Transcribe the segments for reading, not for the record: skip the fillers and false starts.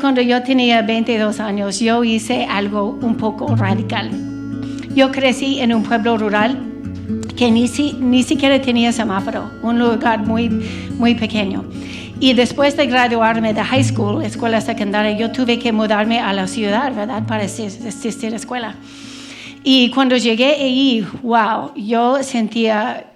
Cuando yo tenía 22 años, yo hice algo un poco radical. Yo crecí en un pueblo rural que ni siquiera tenía semáforo, un lugar muy, muy pequeño. Y después de graduarme de high school, escuela secundaria, yo tuve que mudarme a la ciudad, ¿verdad? Para asistir a escuela. Y cuando llegué ahí, wow, yo sentía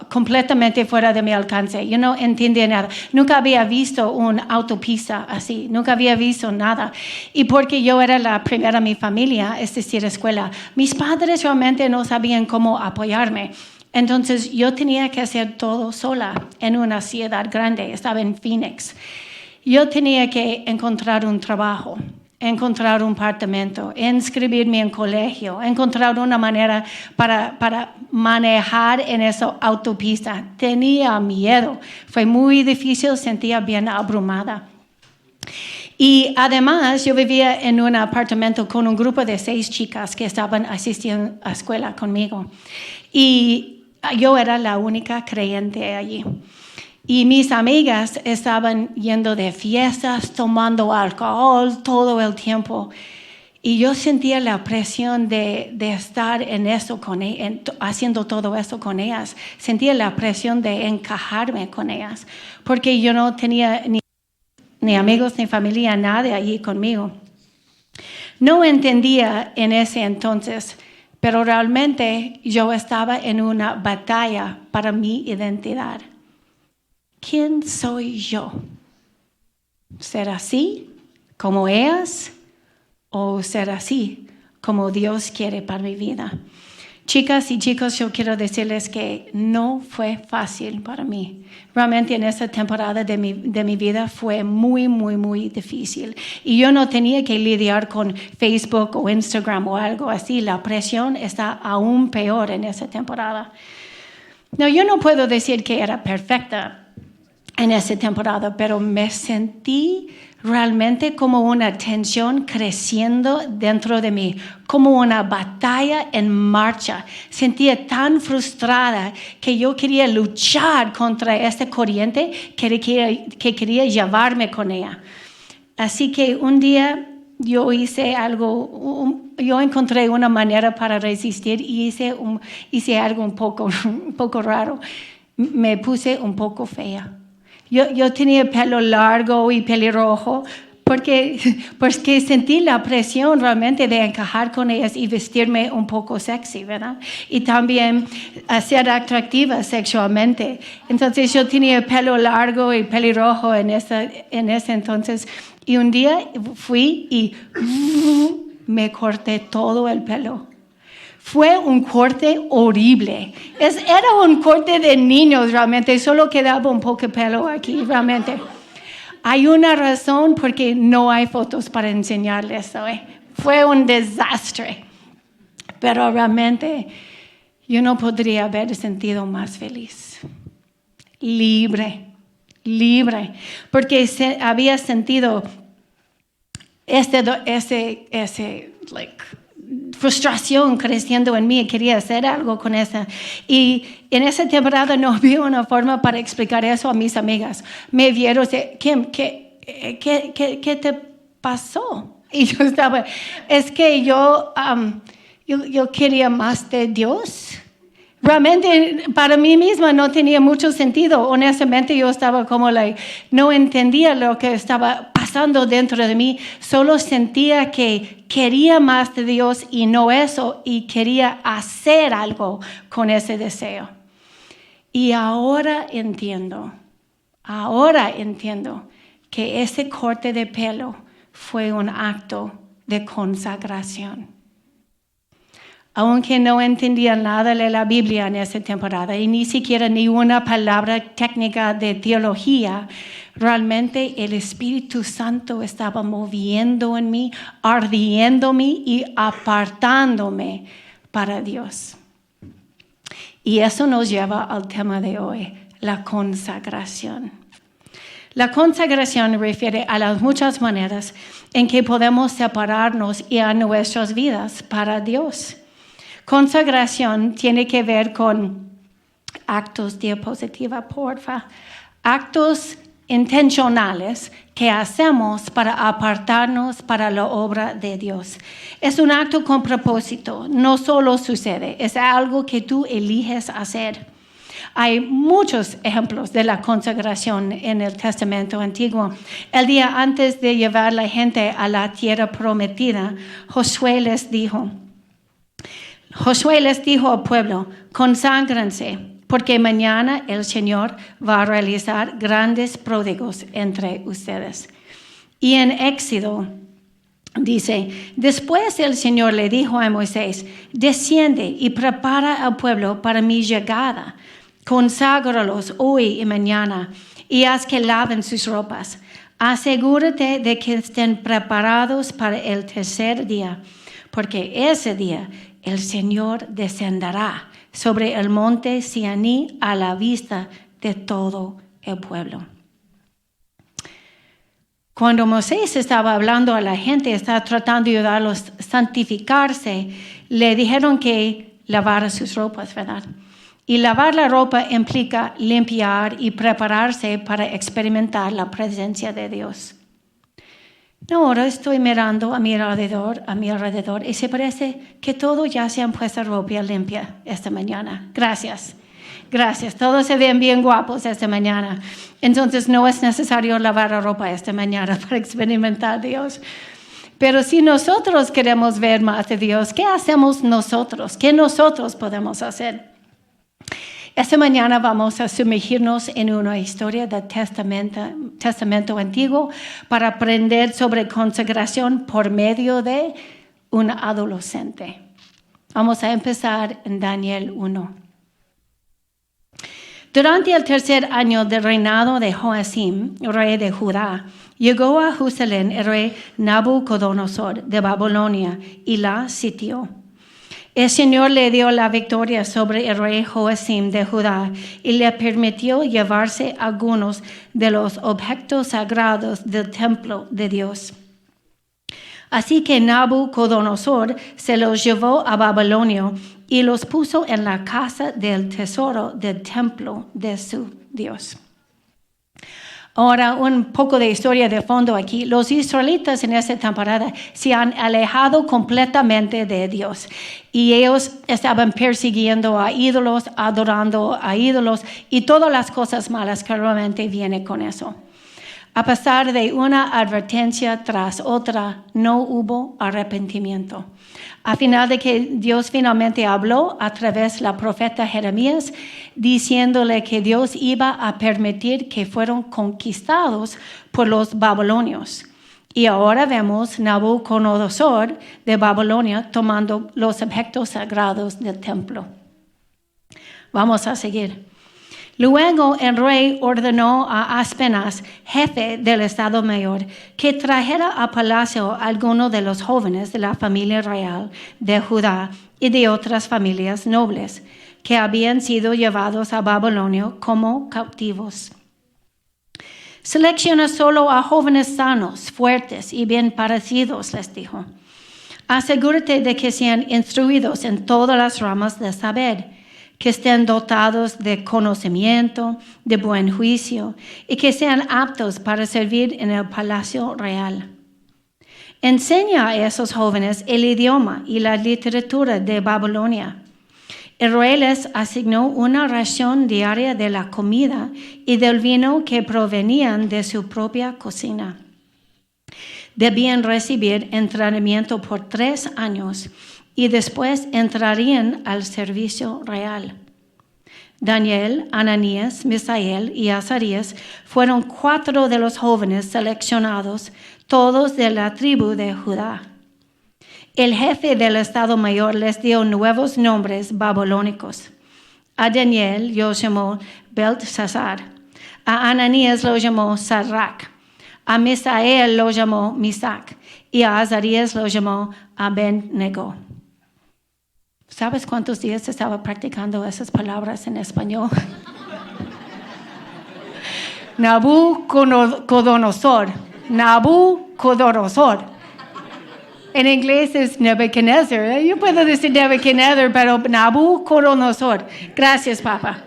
completamente fuera de mi alcance. Yo no entendía nada. Nunca había visto una autopista así. Nunca había visto nada. Y porque yo era la primera en mi familia a asistir a escuela, mis padres realmente no sabían cómo apoyarme. Entonces yo tenía que hacer todo sola en una ciudad grande. Estaba en Phoenix. Yo tenía que encontrar un trabajo, encontrar un apartamento, inscribirme en colegio, encontrar una manera para manejar en esa autopista. Tenía miedo. Fue muy difícil, sentía bien abrumada. Y además yo vivía en un apartamento con un grupo de 6 chicas que estaban asistiendo a escuela conmigo. Y yo era la única creyente allí. Y mis amigas estaban yendo de fiestas, tomando alcohol todo el tiempo. Y yo sentía la presión de estar en eso con ellas, haciendo todo eso con ellas. Sentía la presión de encajarme con ellas. Porque yo no tenía ni amigos, ni familia, nadie allí conmigo. No entendía en ese entonces, pero realmente yo estaba en una batalla para mi identidad. ¿Quién soy yo? ¿Ser así como ellas o ser así como Dios quiere para mi vida? Chicas y chicos, yo quiero decirles que no fue fácil para mí. Realmente en esa temporada de mi vida fue muy, muy, muy difícil. Y yo no tenía que lidiar con Facebook o Instagram o algo así. La presión está aún peor en esa temporada. No, yo no puedo decir que era perfecta en esa temporada, pero me sentí realmente como una tensión creciendo dentro de mí, como una batalla en marcha. Sentía tan frustrada que yo quería luchar contra esta corriente que quería llevarme con ella. Así que un día yo hice algo, yo encontré una manera para resistir y hice algo un poco raro. Me puse un poco fea. Yo tenía pelo largo y pelirrojo porque sentí la presión realmente de encajar con ellas y vestirme un poco sexy, ¿verdad? Y también ser atractiva sexualmente. Entonces yo tenía pelo largo y pelirrojo en ese entonces. Y un día fui y me corté todo el pelo. Fue un corte horrible. Era un corte de niños realmente. Solo quedaba un poco de pelo aquí realmente. Hay una razón porque no hay fotos para enseñarles hoy. Fue un desastre. Pero realmente yo no podría haber sentido más feliz. Libre. Porque había sentido frustración creciendo en mí y quería hacer algo con esa. Y en esa temporada no había una forma para explicar eso a mis amigas. Me vieron, Kim, ¿qué te pasó? Y yo estaba, es que yo quería más de Dios. Realmente para mí misma no tenía mucho sentido. Honestamente yo estaba como no entendía lo que estaba pasando dentro de mí. Solo sentía que quería más de Dios y no eso. Y quería hacer algo con ese deseo. Y ahora entiendo que ese corte de pelo fue un acto de consagración. Aunque no entendía nada de la Biblia en esa temporada y ni siquiera ni una palabra técnica de teología, realmente el Espíritu Santo estaba moviendo en mí, ardiéndome y apartándome para Dios. Y eso nos lleva al tema de hoy, la consagración. La consagración refiere a las muchas maneras en que podemos separarnos y a nuestras vidas para Dios. Consagración tiene que ver con actos, diapositiva, porfa. Actos intencionales que hacemos para apartarnos para la obra de Dios. Es un acto con propósito, no solo sucede, es algo que tú eliges hacer. Hay muchos ejemplos de la consagración en el Testamento Antiguo. El día antes de llevar la gente a la tierra prometida, Josué les dijo al pueblo, conságrense, porque mañana el Señor va a realizar grandes pródigos entre ustedes. Y en Éxodo dice, después el Señor le dijo a Moisés, desciende y prepara al pueblo para mi llegada. Conságralos hoy y mañana y haz que laven sus ropas. Asegúrate de que estén preparados para el tercer día, porque ese día el Señor descenderá sobre el monte Sinaí a la vista de todo el pueblo. Cuando Moisés estaba hablando a la gente, estaba tratando de ayudarlos a santificarse, le dijeron que lavara sus ropas, ¿verdad? Y lavar la ropa implica limpiar y prepararse para experimentar la presencia de Dios. Ahora estoy mirando a mi alrededor y se parece que todos ya se han puesto ropa limpia esta mañana. Gracias. Todos se ven bien guapos esta mañana. Entonces no es necesario lavar la ropa esta mañana para experimentar a Dios. Pero si nosotros queremos ver más de Dios, ¿qué hacemos nosotros? ¿Qué nosotros podemos hacer? Esta mañana vamos a sumergirnos en una historia del Testamento Antiguo para aprender sobre consagración por medio de un adolescente. Vamos a empezar en Daniel 1. Durante el tercer año del reinado de Joacim, rey de Judá, llegó a Jerusalén el rey Nabucodonosor de Babilonia y la sitió. El Señor le dio la victoria sobre el rey Joacim de Judá y le permitió llevarse algunos de los objetos sagrados del templo de Dios. Así que Nabucodonosor se los llevó a Babilonia y los puso en la casa del tesoro del templo de su Dios. Ahora, un poco de historia de fondo aquí. Los israelitas en esta temporada se han alejado completamente de Dios. Y ellos estaban persiguiendo a ídolos, adorando a ídolos y todas las cosas malas que realmente vienen con eso. A pesar de una advertencia tras otra, no hubo arrepentimiento. A final de que Dios finalmente habló a través de la profeta Jeremías, diciéndole que Dios iba a permitir que fueran conquistados por los babilonios. Y ahora vemos Nabucodonosor de Babilonia tomando los objetos sagrados del templo. Vamos a seguir. Luego el rey ordenó a Aspenaz, jefe del Estado Mayor, que trajera a palacio a algunos de los jóvenes de la familia real de Judá y de otras familias nobles que habían sido llevados a Babilonia como cautivos. Selecciona solo a jóvenes sanos, fuertes y bien parecidos, les dijo. Asegúrate de que sean instruidos en todas las ramas del saber, que estén dotados de conocimiento, de buen juicio, y que sean aptos para servir en el palacio real. Enseña a esos jóvenes el idioma y la literatura de Babilonia. El rey les asignó una ración diaria de la comida y del vino que provenían de su propia cocina. Debían recibir entrenamiento por 3 años y después entrarían al servicio real. Daniel, Ananías, Misael y Azarías fueron 4 de los jóvenes seleccionados, todos de la tribu de Judá. El jefe del Estado Mayor les dio nuevos nombres babilónicos. A Daniel lo llamó Belteshazzar, a Ananías lo llamó Sadrach, a Misael lo llamó Misac y a Azarías lo llamó Abednego. ¿Sabes cuántos días estaba practicando esas palabras en español? Nabucodonosor. En inglés es Nebuchadnezzar. Yo puedo decir Nebuchadnezzar, pero Nabucodonosor. Gracias, papá.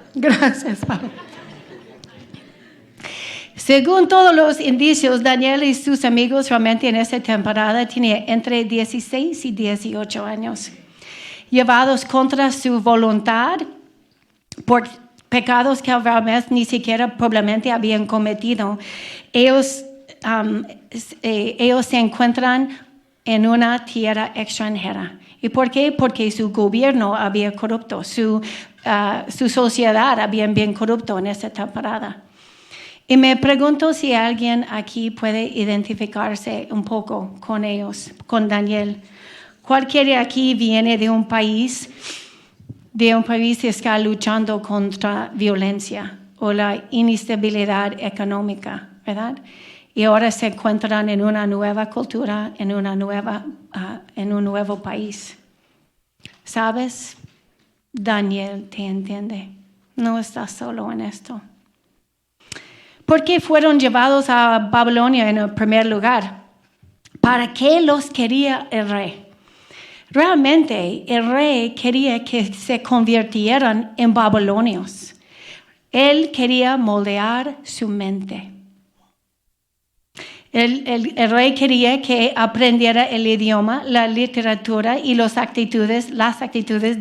Según todos los indicios, Daniel y sus amigos realmente en esa temporada tenían entre 16 y 18 años. Llevados contra su voluntad por pecados que realmente ni siquiera probablemente habían cometido. Ellos se encuentran en una tierra extranjera. ¿Y por qué? Porque su gobierno había corrupto, su sociedad había bien corrupto en esa temporada. Y me pregunto si alguien aquí puede identificarse un poco con ellos, con Daniel. Cualquiera aquí viene de un país que está luchando contra violencia o la inestabilidad económica, ¿verdad? Y ahora se encuentran en una nueva cultura, en un nuevo país. ¿Sabes? Daniel te entiende. No estás solo en esto. ¿Por qué fueron llevados a Babilonia en el primer lugar? ¿Para qué los quería el rey? Realmente el rey quería que se convirtieran en babilonios. Él quería moldear su mente. El rey quería que aprendiera el idioma, la literatura y las actitudes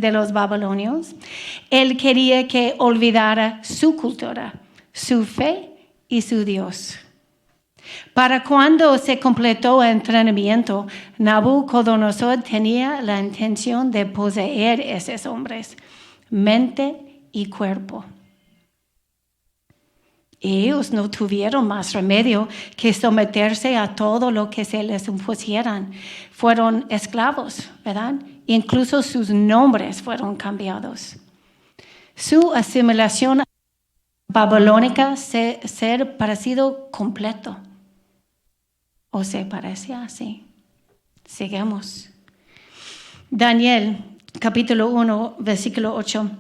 de los babilonios. Él quería que olvidara su cultura, su fe y su Dios. Para cuando se completó el entrenamiento, Nabucodonosor tenía la intención de poseer a esos hombres, mente y cuerpo. Ellos no tuvieron más remedio que someterse a todo lo que se les impusieran. Fueron esclavos, ¿verdad? Incluso sus nombres fueron cambiados. Su asimilación babilónica ser parecido completo. ¿O se parece así? Sigamos. Daniel, capítulo 1, versículo 8.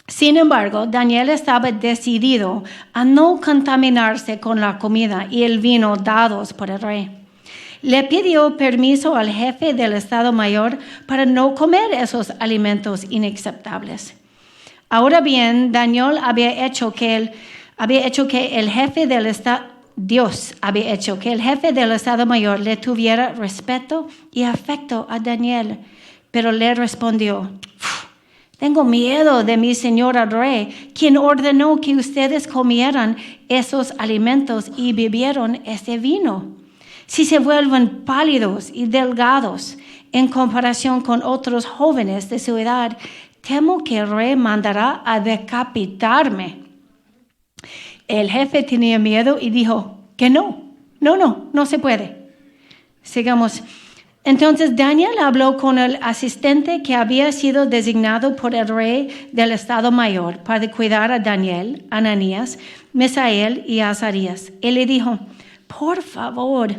Sin embargo, Daniel estaba decidido a no contaminarse con la comida y el vino dados por el rey. Le pidió permiso al jefe del Estado Mayor para no comer esos alimentos inaceptables. Ahora bien, Daniel había hecho que el jefe del Estado, Dios había hecho que el jefe del Estado Mayor le tuviera respeto y afecto a Daniel, pero le respondió: tengo miedo de mi señor el rey, quien ordenó que ustedes comieran esos alimentos y bebieron ese vino. Si se vuelven pálidos y delgados en comparación con otros jóvenes de su edad, temo que el rey mandará a decapitarme. El jefe tenía miedo y dijo que no se puede. Sigamos. Entonces Daniel habló con el asistente que había sido designado por el rey del Estado Mayor para cuidar a Daniel, Ananías, Misael y Azarías. Él le dijo: por favor,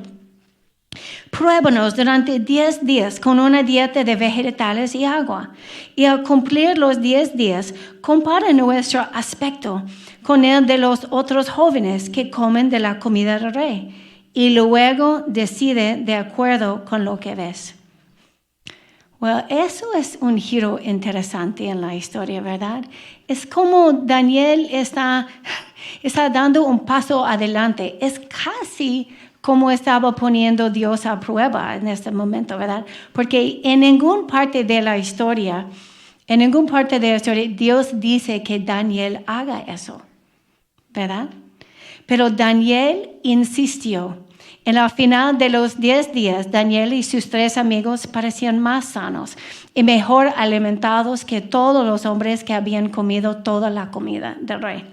pruébanos durante 10 días con una dieta de vegetales y agua. Y al cumplir los 10 días, compara nuestro aspecto con el de los otros jóvenes que comen de la comida del rey. Y luego decide de acuerdo con lo que ves. Well, eso es un giro interesante en la historia, ¿verdad? Es como Daniel está dando un paso adelante. Es casi como estaba poniendo Dios a prueba en este momento, ¿verdad? Porque en ninguna parte de la historia, Dios dice que Daniel haga eso, ¿verdad? Pero Daniel insistió. En la final de los 10 días, Daniel y sus 3 amigos parecían más sanos y mejor alimentados que todos los hombres que habían comido toda la comida del rey.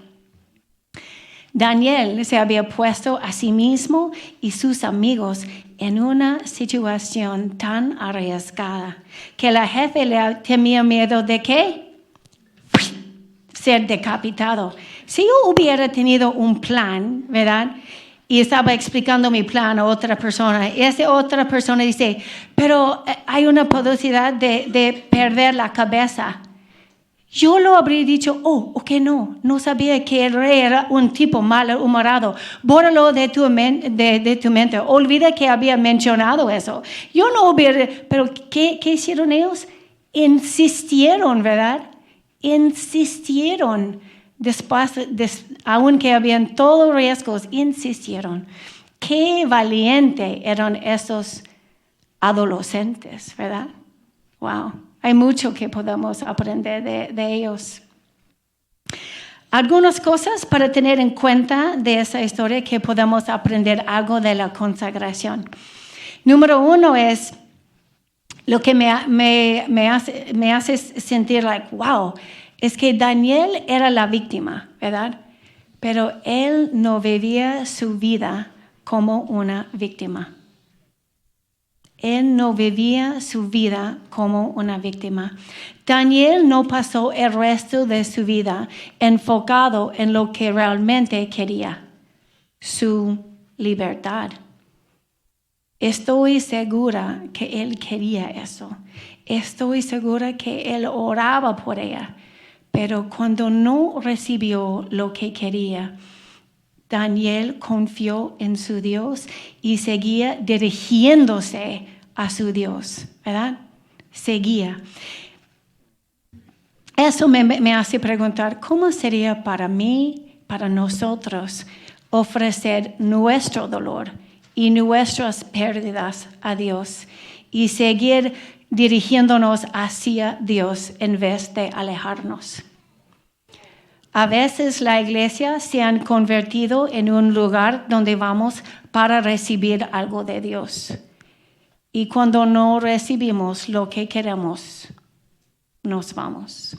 Daniel se había puesto a sí mismo y sus amigos en una situación tan arriesgada que la jefe le temía miedo de ¿qué? Ser decapitado. Si yo hubiera tenido un plan, ¿verdad? Y estaba explicando mi plan a otra persona, y esa otra persona dice: pero hay una posibilidad de perder la cabeza. Yo lo habría dicho: ok, no sabía que el rey era un tipo malhumorado. Bórralo de tu mente. Olvida que había mencionado eso. Yo no hubiera, pero ¿qué hicieron ellos? Insistieron, ¿verdad? Insistieron. aunque habían todos riesgos, insistieron. Qué valiente eran esos adolescentes, ¿verdad? Wow, hay mucho que podemos aprender de ellos. Algunas cosas para tener en cuenta de esa historia que podemos aprender algo de la consagración. Número 1 es lo que me hace sentir wow, es que Daniel era la víctima, ¿verdad? Pero él no vivía su vida como una víctima. Él no vivía su vida como una víctima. Daniel no pasó el resto de su vida enfocado en lo que realmente quería, su libertad. Estoy segura que él quería eso. Estoy segura que él oraba por ella. Pero cuando no recibió lo que quería, Daniel confió en su Dios y seguía dirigiéndose a su Dios, ¿verdad? Seguía. Eso me hace preguntar, ¿cómo sería para mí, para nosotros, ofrecer nuestro dolor y nuestras pérdidas a Dios y seguir dirigiéndonos hacia Dios en vez de alejarnos? A veces la iglesia se ha convertido en un lugar donde vamos para recibir algo de Dios. Y cuando no recibimos lo que queremos, nos vamos.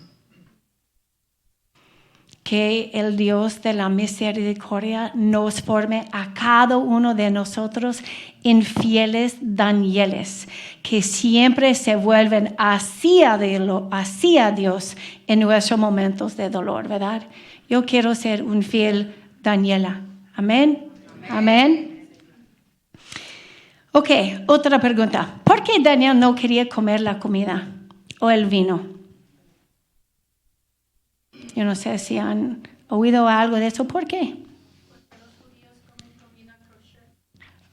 Que el Dios de la misericordia nos forme a cada uno de nosotros en fieles Danieles, que siempre se vuelven hacia Dios en nuestros momentos de dolor, ¿verdad? Yo quiero ser un fiel Daniela. Amén. Amén. Ok, otra pregunta. ¿Por qué Daniel no quería comer la comida o el vino? Yo no sé si han oído algo de eso. ¿Por qué?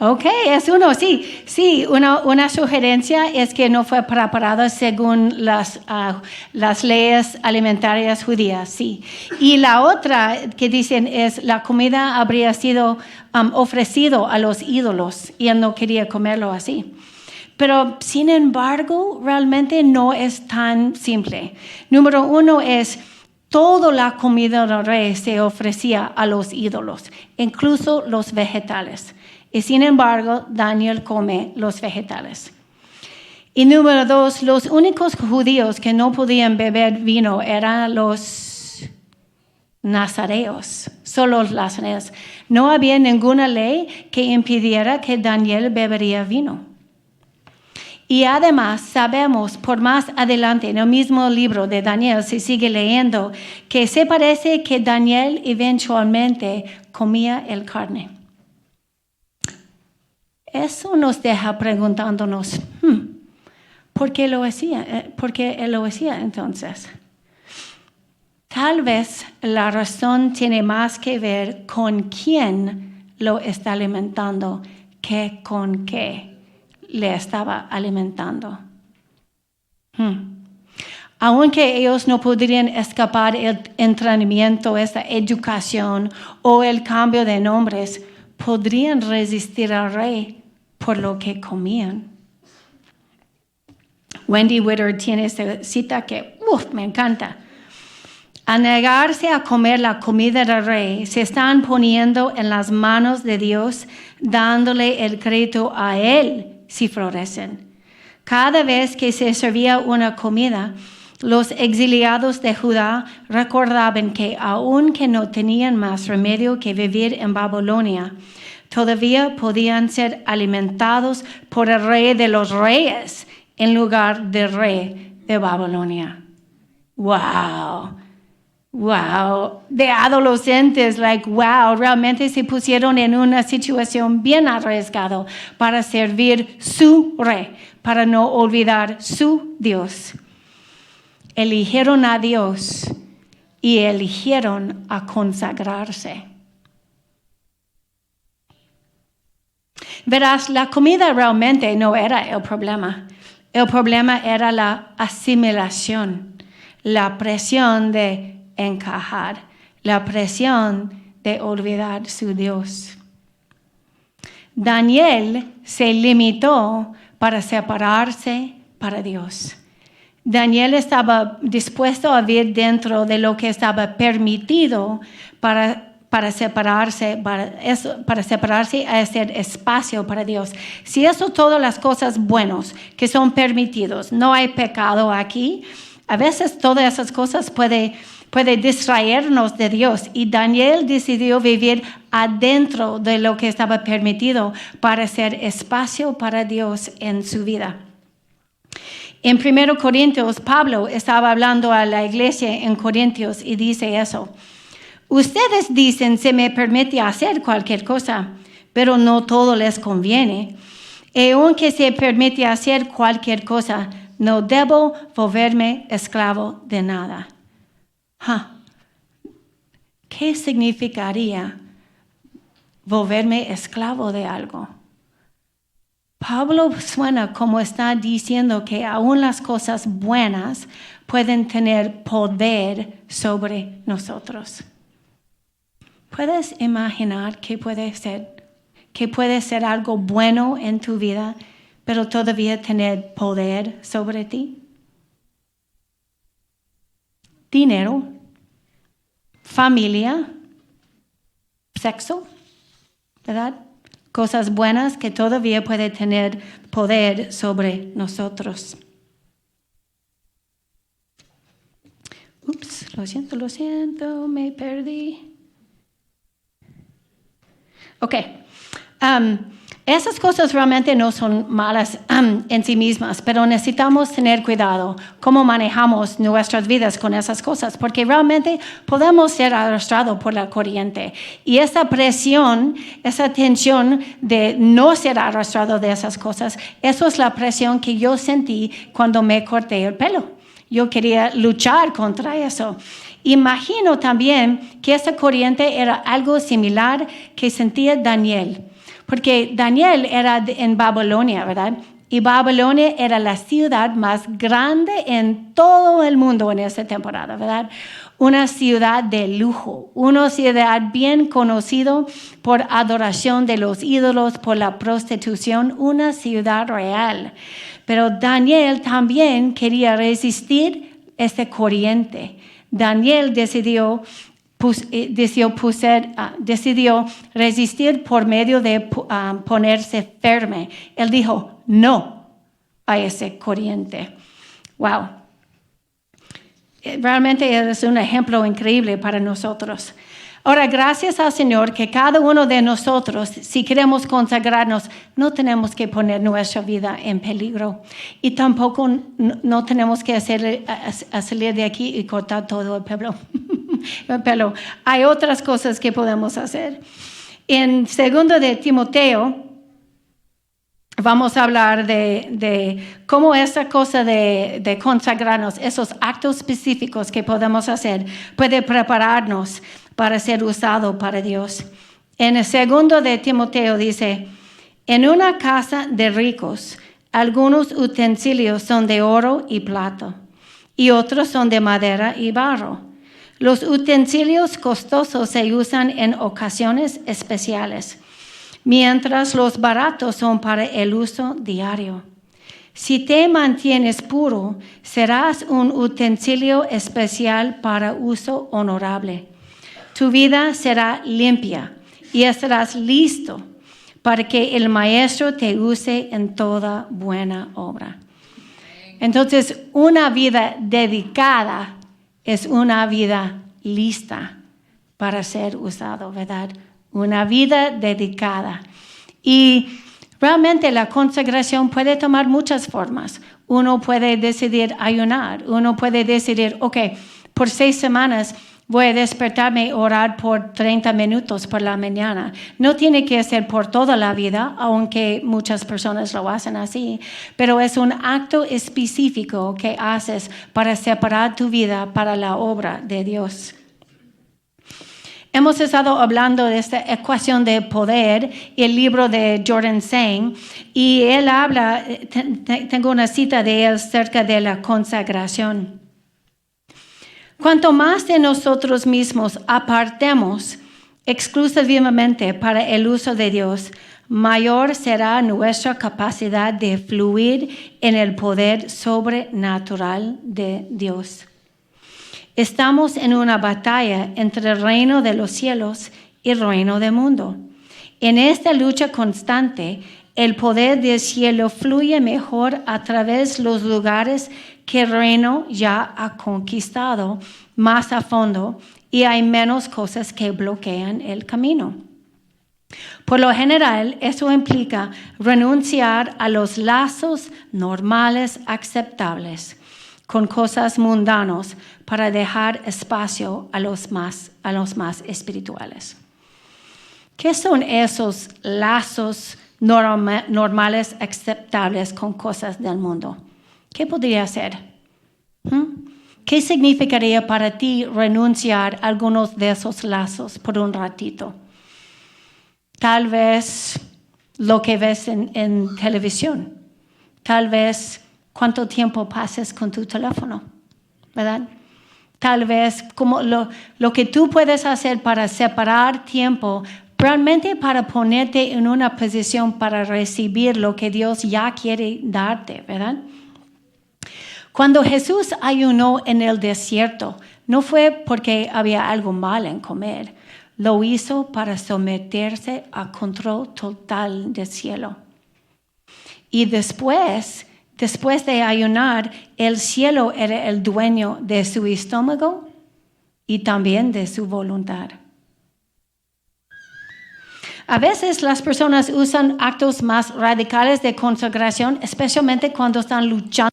Ok, es uno, sí. Sí, una sugerencia es que no fue preparado según las leyes alimentarias judías, sí. Y la otra que dicen es la comida habría sido ofrecido a los ídolos y él no quería comerlo así. Pero, sin embargo, realmente no es tan simple. Número 1 es toda la comida del rey se ofrecía a los ídolos, incluso los vegetales. Y sin embargo, Daniel come los vegetales. Y número 2, los únicos judíos que no podían beber vino eran los nazareos, solo los nazareos. No había ninguna ley que impidiera que Daniel bebería vino. Y además sabemos por más adelante en el mismo libro de Daniel, se sigue leyendo, que se parece que Daniel eventualmente comía el carne. Eso nos deja preguntándonos, ¿por qué lo hacía? ¿Por qué él lo hacía entonces? Tal vez la razón tiene más que ver con quién lo está alimentando que con qué le estaba alimentando. Aunque ellos no podrían escapar el entrenamiento, esta educación o el cambio de nombres, podrían resistir al rey por lo que comían. Wendy Witter tiene esta cita que me encanta. Al negarse a comer la comida del rey, se están poniendo en las manos de Dios, dándole el crédito a él si florecen. Cada vez que se servía una comida, los exiliados de Judá recordaban que aunque no tenían más remedio que vivir en Babilonia, todavía podían ser alimentados por el rey de los reyes en lugar del rey de Babilonia. ¡Wow! Wow, de adolescentes, wow, realmente se pusieron en una situación bien arriesgada para servir su rey, para no olvidar su Dios. Eligieron a Dios y eligieron a consagrarse. Verás, la comida realmente no era el problema. El problema era la asimilación, la presión de encajar, la presión de olvidar su Dios. Daniel se limitó para separarse para Dios. Daniel estaba dispuesto a vivir dentro de lo que estaba permitido para separarse a hacer espacio para Dios. Si eso, todas las cosas buenas que son permitidos, no hay pecado aquí, a veces todas esas cosas puede distraernos de Dios. Y Daniel decidió vivir adentro de lo que estaba permitido para hacer espacio para Dios en su vida. En 1 Corintios, Pablo estaba hablando a la iglesia en Corintios y dice eso. Ustedes dicen, se me permite hacer cualquier cosa, pero no todo les conviene. Y aunque se permite hacer cualquier cosa, no debo volverme esclavo de nada. ¿Qué significaría volverme esclavo de algo? Pablo suena como está diciendo que aún las cosas buenas pueden tener poder sobre nosotros. ¿Puedes imaginar que puede ser algo bueno en tu vida, pero todavía tener poder sobre ti? Dinero, familia, sexo, ¿verdad? Cosas buenas que todavía pueden tener poder sobre nosotros. Lo siento, me perdí. Ok. Esas cosas realmente no son malas en sí mismas, pero necesitamos tener cuidado cómo manejamos nuestras vidas con esas cosas, porque realmente podemos ser arrastrados por la corriente. Y esa presión, esa tensión de no ser arrastrado de esas cosas, eso es la presión que yo sentí cuando me corté el pelo. Yo quería luchar contra eso. Imagino también que esa corriente era algo similar que sentía Daniel. Porque Daniel era en Babilonia, ¿verdad? Y Babilonia era la ciudad más grande en todo el mundo en esa temporada, ¿verdad? Una ciudad de lujo, una ciudad bien conocida por adoración de los ídolos, por la prostitución, una ciudad real. Pero Daniel también quería resistir esta corriente. Daniel decidió resistir por medio de ponerse firme. Él dijo no a esa corriente. Wow. Realmente es un ejemplo increíble para nosotros. Ahora, gracias al Señor que cada uno de nosotros, si queremos consagrarnos, no tenemos que poner nuestra vida en peligro. Y tampoco no tenemos que salir de aquí y cortar todo el pelo. Pero hay otras cosas que podemos hacer. En 2 de Timoteo, vamos a hablar de cómo esa cosa de consagrarnos, esos actos específicos que podemos hacer, puede prepararnos para ser usado para Dios. En el 2 de Timoteo dice, en una casa de ricos, algunos utensilios son de oro y plata, y otros son de madera y barro. Los utensilios costosos se usan en ocasiones especiales, mientras los baratos son para el uso diario. Si te mantienes puro, serás un utensilio especial para uso honorable. Tu vida será limpia y estarás listo para que el Maestro te use en toda buena obra. Entonces, una vida dedicada es una vida lista para ser usado, ¿verdad? Una vida dedicada. Y realmente la consagración puede tomar muchas formas. Uno puede decidir ayunar. Uno puede decidir, por 6 semanas voy a despertarme y orar por 30 minutos por la mañana. No tiene que ser por toda la vida, aunque muchas personas lo hacen así, pero es un acto específico que haces para separar tu vida para la obra de Dios. Hemos estado hablando de esta ecuación de poder, el libro de Jordan Sang, y él habla, tengo una cita de él acerca de la consagración. Cuanto más de nosotros mismos apartemos exclusivamente para el uso de Dios, mayor será nuestra capacidad de fluir en el poder sobrenatural de Dios. Estamos en una batalla entre el reino de los cielos y el reino del mundo. En esta lucha constante, el poder del cielo fluye mejor a través de los lugares que el reino ya ha conquistado más a fondo y hay menos cosas que bloquean el camino. Por lo general, eso implica renunciar a los lazos normales aceptables con cosas mundanas para dejar espacio a los más espirituales. ¿Qué son esos lazos normales aceptables con cosas del mundo? ¿Qué podría ser? ¿Qué significaría para ti renunciar a algunos de esos lazos por un ratito? Tal vez lo que ves en televisión. Tal vez cuánto tiempo pases con tu teléfono, ¿verdad? Tal vez como lo que tú puedes hacer para separar tiempo, realmente para ponerte en una posición para recibir lo que Dios ya quiere darte, ¿verdad? Cuando Jesús ayunó en el desierto, no fue porque había algo mal en comer. Lo hizo para someterse al control total del cielo. Y después de ayunar, el cielo era el dueño de su estómago y también de su voluntad. A veces las personas usan actos más radicales de consagración, especialmente cuando están luchando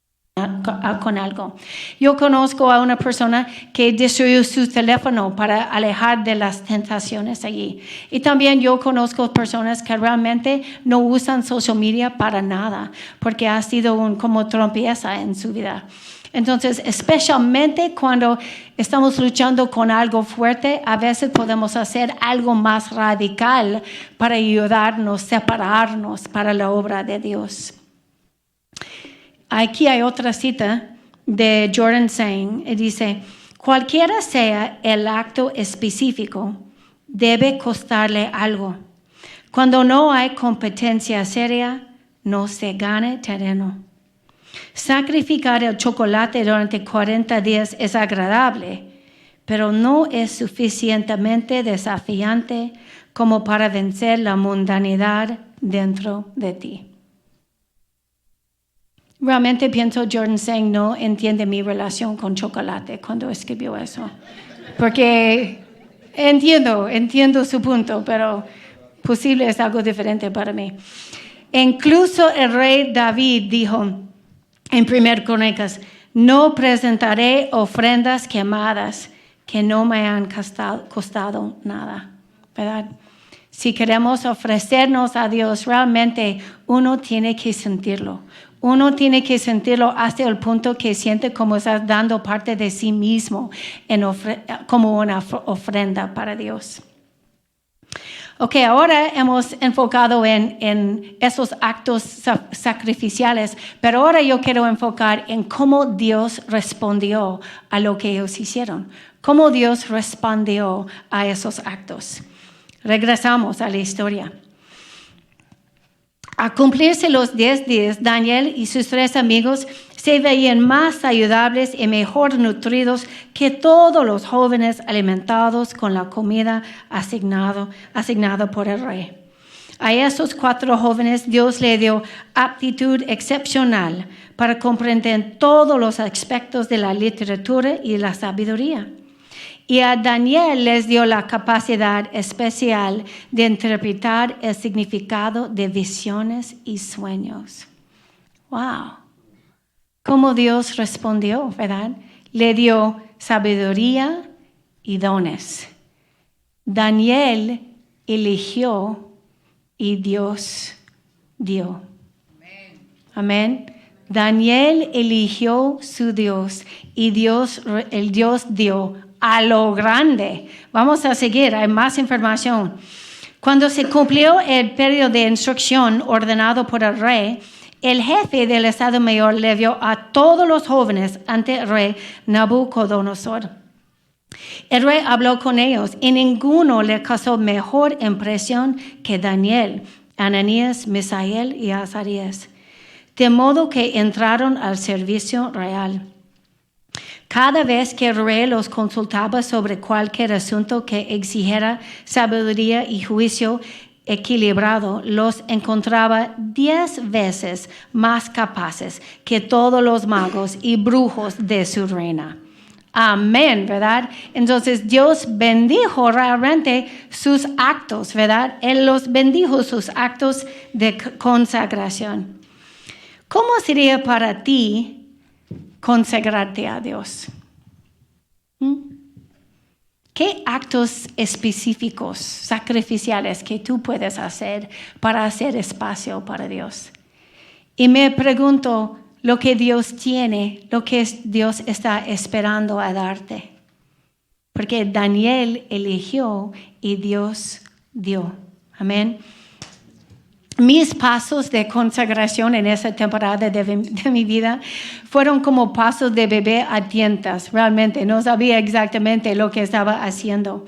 con algo. Yo conozco a una persona que destruyó su teléfono para alejar de las tentaciones allí. Y también yo conozco personas que realmente no usan social media para nada, porque ha sido como tropieza en su vida. Entonces, especialmente cuando estamos luchando con algo fuerte, a veces podemos hacer algo más radical para ayudarnos, separarnos para la obra de Dios. Aquí hay otra cita de Jordan Saying. Dice, cualquiera sea el acto específico, debe costarle algo. Cuando no hay competencia seria, no se gana terreno. Sacrificar el chocolate durante 40 días es agradable, pero no es suficientemente desafiante como para vencer la mundanidad dentro de ti. Realmente pienso Jordan Saying no entiende mi relación con chocolate cuando escribió eso. Porque entiendo su punto, pero posible es algo diferente para mí. Incluso el rey David dijo en 1 Crónicas, no presentaré ofrendas quemadas que no me han costado nada, ¿verdad? Si queremos ofrecernos a Dios, realmente uno tiene que sentirlo. Uno tiene que sentirlo hasta el punto que siente como estás dando parte de sí mismo como una ofrenda para Dios. Ok, ahora hemos enfocado en esos actos sacrificiales, pero ahora yo quiero enfocar en cómo Dios respondió a lo que ellos hicieron. Cómo Dios respondió a esos actos. Regresamos a la historia. A cumplirse los 10 días, Daniel y sus 3 amigos se veían más saludables y mejor nutridos que todos los jóvenes alimentados con la comida asignada por el rey. A esos 4 jóvenes Dios le dio aptitud excepcional para comprender todos los aspectos de la literatura y la sabiduría. Y a Daniel les dio la capacidad especial de interpretar el significado de visiones y sueños. ¡Wow! Cómo Dios respondió, ¿verdad? Le dio sabiduría y dones. Daniel eligió y Dios dio. Amén. Daniel eligió su Dios y el Dios dio a lo grande. Vamos a seguir, hay más información. Cuando se cumplió el periodo de instrucción ordenado por el rey, el jefe del Estado Mayor le dio a todos los jóvenes ante el rey Nabucodonosor. El rey habló con ellos y ninguno le causó mejor impresión que Daniel, Ananías, Misael y Azarías, de modo que entraron al servicio real. Cada vez que el rey los consultaba sobre cualquier asunto que exigiera sabiduría y juicio equilibrado, los encontraba 10 veces más capaces que todos los magos y brujos de su reina. Amén, ¿verdad? Entonces Dios bendijo realmente sus actos, ¿verdad? Él los bendijo sus actos de consagración. ¿Cómo sería para ti consagrarte a Dios? ¿Qué actos específicos, sacrificiales que tú puedes hacer para hacer espacio para Dios? Y me pregunto, lo que Dios tiene, lo que Dios está esperando a darte. Porque Daniel eligió y Dios dio. Amén. Mis pasos de consagración en esa temporada de mi vida fueron como pasos de bebé a tientas. Realmente no sabía exactamente lo que estaba haciendo.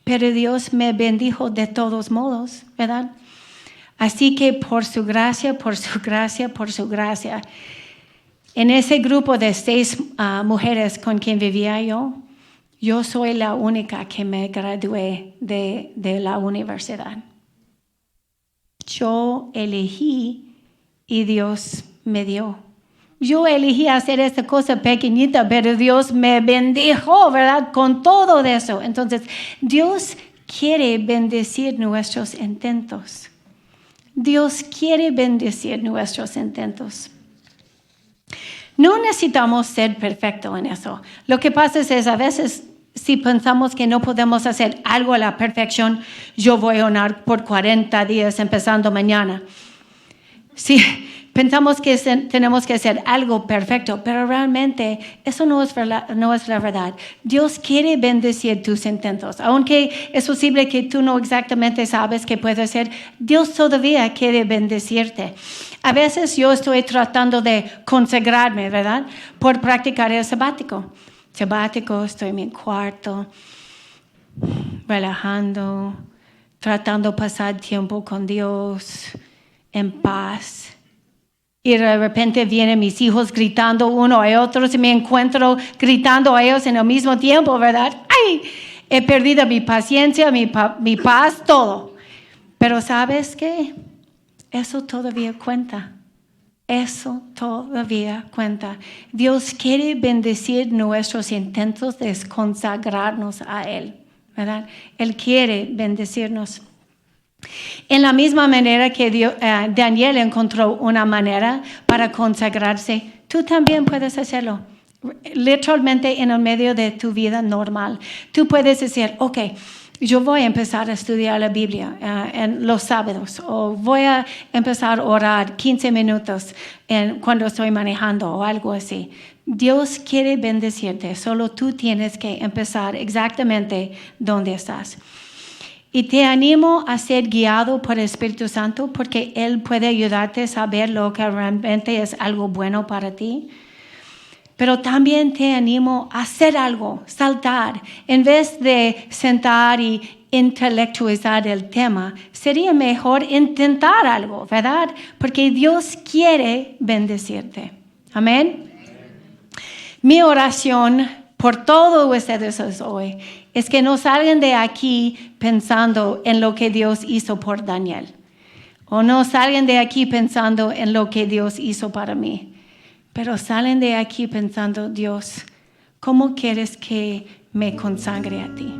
Pero Dios me bendijo de todos modos, ¿verdad? Así que por su gracia, en ese grupo de 6 mujeres con quien vivía yo soy la única que me gradué de la universidad. Yo elegí y Dios me dio. Yo elegí hacer esta cosa pequeñita, pero Dios me bendijo, ¿verdad? Con todo eso. Entonces, Dios quiere bendecir nuestros intentos. Dios quiere bendecir nuestros intentos. No necesitamos ser perfectos en eso. Lo que pasa es a veces si pensamos que no podemos hacer algo a la perfección, yo voy a orar por 40 días empezando mañana. Si pensamos que tenemos que hacer algo perfecto, pero realmente eso no es la verdad. Dios quiere bendecir tus intentos. Aunque es posible que tú no exactamente sabes qué puedes hacer, Dios todavía quiere bendecirte. A veces yo estoy tratando de consagrarme, ¿verdad? Por practicar el sabático. Estoy en mi cuarto, relajando, tratando de pasar tiempo con Dios en paz. Y de repente vienen mis hijos gritando uno a otro y me encuentro gritando a ellos en el mismo tiempo, ¿verdad? ¡Ay! He perdido mi paciencia, mi paz, todo. Pero ¿sabes qué? Eso todavía cuenta. Eso todavía cuenta. Dios quiere bendecir nuestros intentos de consagrarnos a Él, ¿verdad? Él quiere bendecirnos. En la misma manera que Daniel encontró una manera para consagrarse, tú también puedes hacerlo. Literalmente en el medio de tu vida normal. Tú puedes decir, ok, yo voy a empezar a estudiar la Biblia en los sábados o voy a empezar a orar 15 minutos cuando estoy manejando o algo así. Dios quiere bendecirte, solo tú tienes que empezar exactamente donde estás. Y te animo a ser guiado por el Espíritu Santo porque Él puede ayudarte a saber lo que realmente es algo bueno para ti. Pero también te animo a hacer algo, saltar. En vez de sentar y intelectualizar el tema, sería mejor intentar algo, ¿verdad? Porque Dios quiere bendecirte. Amén. Mi oración por todos ustedes hoy es que no salgan de aquí pensando en lo que Dios hizo por Daniel. O no salgan de aquí pensando en lo que Dios hizo para mí. Pero salen de aquí pensando, Dios, ¿cómo quieres que me consagre a ti?